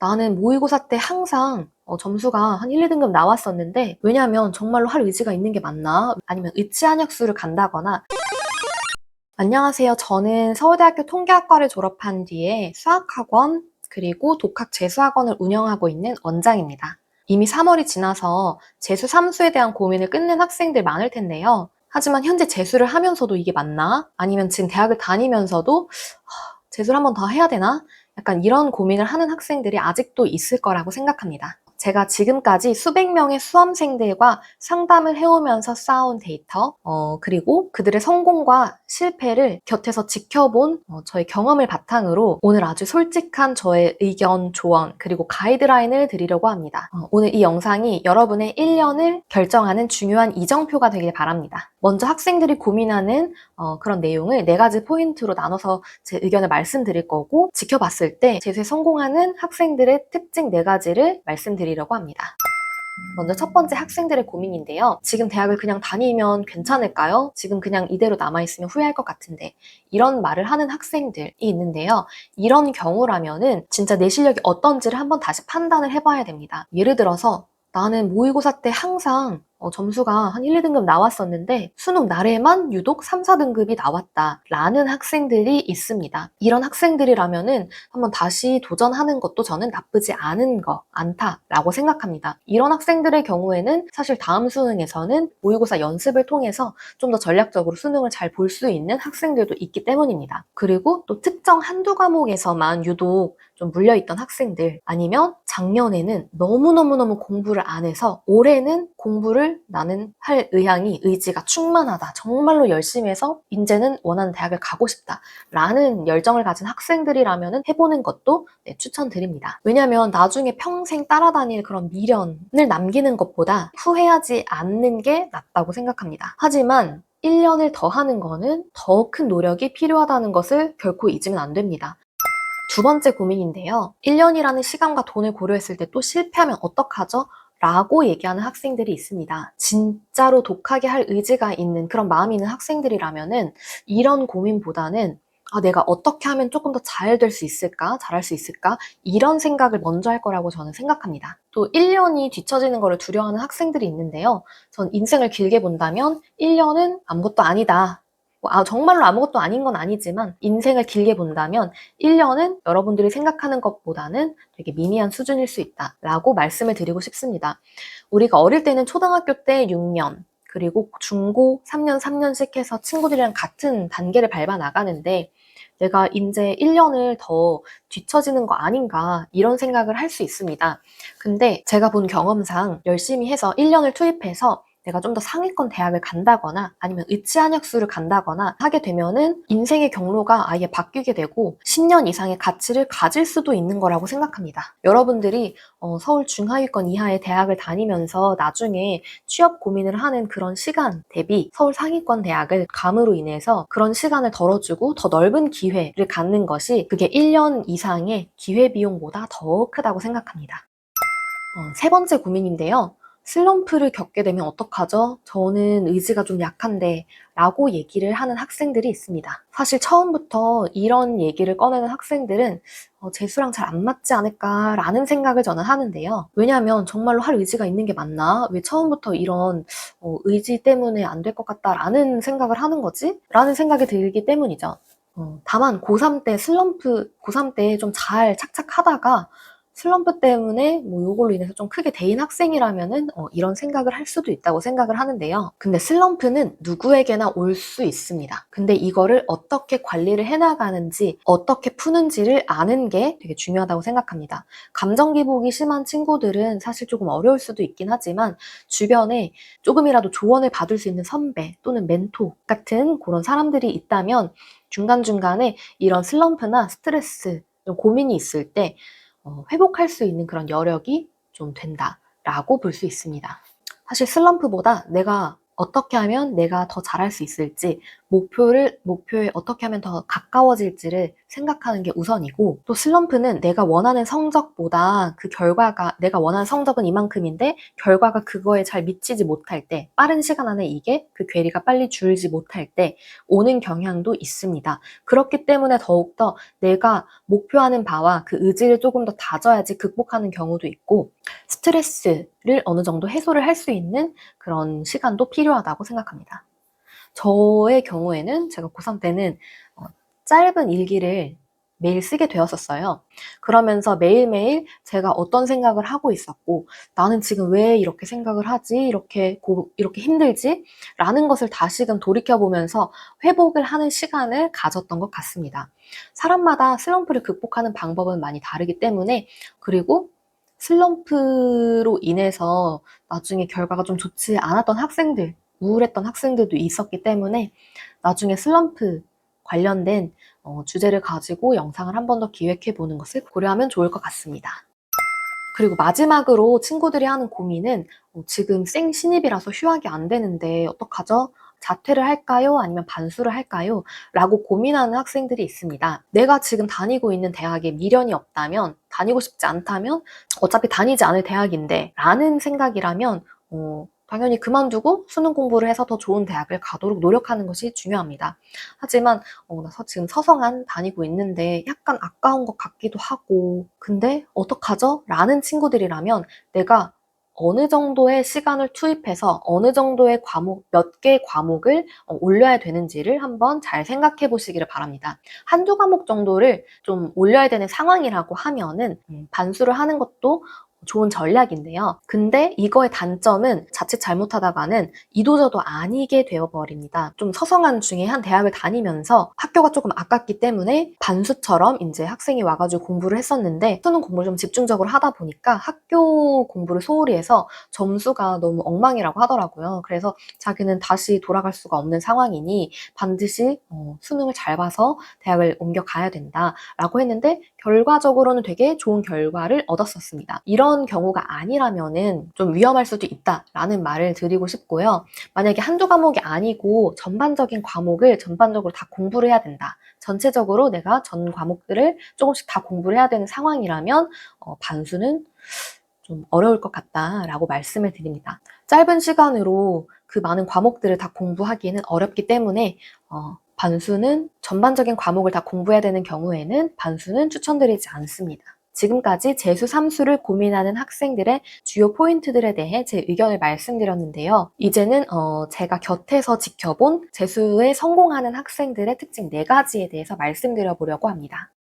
나는 모의고사 때 항상 점수가 한 1, 2등급 나왔었는데 왜냐면 정말로 할 의지가 있는 게 맞나? 아니면 의치한약수를 간다거나. 안녕하세요. 저는 서울대학교 통계학과를 졸업한 뒤에 수학학원 그리고 독학 재수학원을 운영하고 있는 원장입니다. 이미 3월이 지나서 재수 3수에 대한 고민을 끝낸 학생들 많을 텐데요. 하지만 현재 재수를 하면서도 이게 맞나? 아니면 지금 대학을 다니면서도 재수를 한 번 더 해야 되나? 약간 이런 고민을 하는 학생들이 아직도 있을 거라고 생각합니다. 제가 지금까지 수백 명의 수험생들과 상담을 해오면서 쌓아온 데이터, 그리고 그들의 성공과 실패를 곁에서 지켜본 저의 경험을 바탕으로 오늘 아주 솔직한 저의 의견, 조언, 그리고 가이드라인을 드리려고 합니다. 오늘 이 영상이 여러분의 1년을 결정하는 중요한 이정표가 되길 바랍니다. 먼저 학생들이 고민하는 그런 내용을 4가지 포인트로 나눠서 제 의견을 말씀드릴 거고, 지켜봤을 때 재수에 성공하는 학생들의 특징 4가지를 말씀드리려고 합니다. 먼저 첫 번째 학생들의 고민인데요. 지금 대학을 그냥 다니면 괜찮을까요? 지금 그냥 이대로 남아있으면 후회할 것 같은데, 이런 말을 하는 학생들이 있는데요. 이런 경우라면은 진짜 내 실력이 어떤지를 한번 다시 판단을 해봐야 됩니다. 예를 들어서 나는 모의고사 때 항상 점수가 한 1, 2등급 나왔었는데 수능 날에만 유독 3, 4등급이 나왔다 라는 학생들이 있습니다. 이런 학생들이라면은 한번 다시 도전하는 것도 저는 나쁘지 않다라고 생각합니다. 이런 학생들의 경우에는 사실 다음 수능에서는 모의고사 연습을 통해서 좀 더 전략적으로 수능을 잘 볼 수 있는 학생들도 있기 때문입니다. 그리고 또 특정 한두 과목에서만 유독 좀 물려있던 학생들, 아니면 작년에는 너무너무 공부를 안 해서 올해는 공부를 나는 할 의지가 충만하다, 정말로 열심히 해서 이제는 원하는 대학을 가고 싶다 라는 열정을 가진 학생들이라면 해보는 것도 추천드립니다. 왜냐면 나중에 평생 따라다닐 그런 미련을 남기는 것보다 후회하지 않는 게 낫다고 생각합니다. 하지만 1년을 더 하는 거는 더 큰 노력이 필요하다는 것을 결코 잊으면 안 됩니다. 두 번째 고민인데요. 1년이라는 시간과 돈을 고려했을 때 또 실패하면 어떡하죠? 라고 얘기하는 학생들이 있습니다. 진짜로 독하게 할 의지가 있는 그런 마음이 있는 학생들이라면은 이런 고민보다는 내가 어떻게 하면 조금 더 잘 될 수 있을까? 잘할 수 있을까? 이런 생각을 먼저 할 거라고 저는 생각합니다. 또 1년이 뒤처지는 것을 두려워하는 학생들이 있는데요. 전 인생을 길게 본다면 1년은 아무것도 아니다. 정말로 아무것도 아닌 건 아니지만 인생을 길게 본다면 1년은 여러분들이 생각하는 것보다는 되게 미미한 수준일 수 있다라고 말씀을 드리고 싶습니다. 우리가 어릴 때는 초등학교 때 6년, 그리고 중고 3년, 3년씩 해서 친구들이랑 같은 단계를 밟아 나가는데 내가 이제 1년을 더 뒤처지는 거 아닌가 이런 생각을 할 수 있습니다. 근데 제가 본 경험상 열심히 해서 1년을 투입해서 내가 좀 더 상위권 대학을 간다거나 아니면 의치한약수를 간다거나 하게 되면은 인생의 경로가 아예 바뀌게 되고 10년 이상의 가치를 가질 수도 있는 거라고 생각합니다. 여러분들이 서울 중하위권 이하의 대학을 다니면서 나중에 취업 고민을 하는 그런 시간 대비 서울 상위권 대학을 감으로 인해서 그런 시간을 덜어주고 더 넓은 기회를 갖는 것이 그게 1년 이상의 기회비용보다 더 크다고 생각합니다. 세 번째 고민인데요. 슬럼프를 겪게 되면 어떡하죠? 저는 의지가 좀 약한데 라고 얘기를 하는 학생들이 있습니다. 사실 처음부터 이런 얘기를 꺼내는 학생들은 재수랑 잘 안 맞지 않을까라는 생각을 저는 하는데요. 왜냐하면 정말로 할 의지가 있는 게 맞나? 왜 처음부터 이런 의지 때문에 안 될 것 같다라는 생각을 하는 거지? 라는 생각이 들기 때문이죠. 다만 고3 때 좀 잘 착착하다가 슬럼프 때문에 요걸로 인해서 좀 크게 데인 학생이라면은 이런 생각을 할 수도 있다고 생각을 하는데요. 근데 슬럼프는 누구에게나 올 수 있습니다. 근데 이거를 어떻게 관리를 해나가는지, 어떻게 푸는지를 아는 게 되게 중요하다고 생각합니다. 감정 기복이 심한 친구들은 사실 조금 어려울 수도 있긴 하지만 주변에 조금이라도 조언을 받을 수 있는 선배 또는 멘토 같은 그런 사람들이 있다면 중간중간에 이런 슬럼프나 스트레스, 고민이 있을 때 회복할 수 있는 그런 여력이 좀 된다라고 볼 수 있습니다. 사실 슬럼프보다 내가 어떻게 하면 내가 더 잘할 수 있을지, 목표에 어떻게 하면 더 가까워질지를 생각하는 게 우선이고, 또 슬럼프는 내가 원하는 성적보다 그 결과가, 내가 원하는 성적은 이만큼인데 결과가 그거에 잘 미치지 못할 때, 빠른 시간 안에 이게 그 괴리가 빨리 줄지 못할 때 오는 경향도 있습니다. 그렇기 때문에 더욱더 내가 목표하는 바와 그 의지를 조금 더 다져야지 극복하는 경우도 있고, 스트레스를 어느 정도 해소를 할 수 있는 그런 시간도 필요하다고 생각합니다. 저의 경우에는 제가 고3 때는 짧은 일기를 매일 쓰게 되었었어요. 그러면서 매일매일 제가 어떤 생각을 하고 있었고, 나는 지금 왜 이렇게 생각을 하지? 이렇게 힘들지? 라는 것을 다시금 돌이켜보면서 회복을 하는 시간을 가졌던 것 같습니다. 사람마다 슬럼프를 극복하는 방법은 많이 다르기 때문에, 그리고 슬럼프로 인해서 나중에 결과가 좀 좋지 않았던 학생들, 우울했던 학생들도 있었기 때문에 나중에 슬럼프 관련된 주제를 가지고 영상을 한 번 더 기획해 보는 것을 고려하면 좋을 것 같습니다. 그리고 마지막으로 친구들이 하는 고민은 지금 생 신입이라서 휴학이 안 되는데 어떡하죠? 자퇴를 할까요? 아니면 반수를 할까요? 라고 고민하는 학생들이 있습니다. 내가 지금 다니고 있는 대학에 미련이 없다면, 다니고 싶지 않다면 어차피 다니지 않을 대학인데 라는 생각이라면 당연히 그만두고 수능 공부를 해서 더 좋은 대학을 가도록 노력하는 것이 중요합니다. 하지만 나 지금 서성한 다니고 있는데 약간 아까운 것 같기도 하고, 근데 어떡하죠? 라는 친구들이라면 내가 어느 정도의 시간을 투입해서 어느 정도의 과목, 몇 개의 과목을 올려야 되는지를 한번 잘 생각해 보시기를 바랍니다. 한두 과목 정도를 좀 올려야 되는 상황이라고 하면은 반수를 하는 것도 좋은 전략인데요. 근데 이거의 단점은 자칫 잘못하다가는 이도저도 아니게 되어버립니다. 좀 서성한 중에 한 대학을 다니면서 학교가 조금 아깝기 때문에 반수처럼 이제 학생이 와가지고 공부를 했었는데 수능 공부를 좀 집중적으로 하다 보니까 학교 공부를 소홀히 해서 점수가 너무 엉망이라고 하더라고요. 그래서 자기는 다시 돌아갈 수가 없는 상황이니 반드시 수능을 잘 봐서 대학을 옮겨가야 된다라고 했는데 결과적으로는 되게 좋은 결과를 얻었었습니다. 이런 경우가 아니라면은 좀 위험할 수도 있다라는 말을 드리고 싶고요. 만약에 한두 과목이 아니고 전반적인 과목을 전반적으로 다 공부를 해야 된다. 전체적으로 내가 전 과목들을 조금씩 다 공부를 해야 되는 상황이라면 반수는 좀 어려울 것 같다라고 말씀을 드립니다. 짧은 시간으로 그 많은 과목들을 다 공부하기에는 어렵기 때문에 반수는 전반적인 과목을 다 공부해야 되는 경우에는 반수는 추천드리지 않습니다. 지금까지 재수 3수를 고민하는 학생들의 주요 포인트들에 대해 제 의견을 말씀드렸는데요. 이제는 제가 곁에서 지켜본 재수에 성공하는 학생들의 특징 4가지에 대해서 말씀드려 보려고 합니다.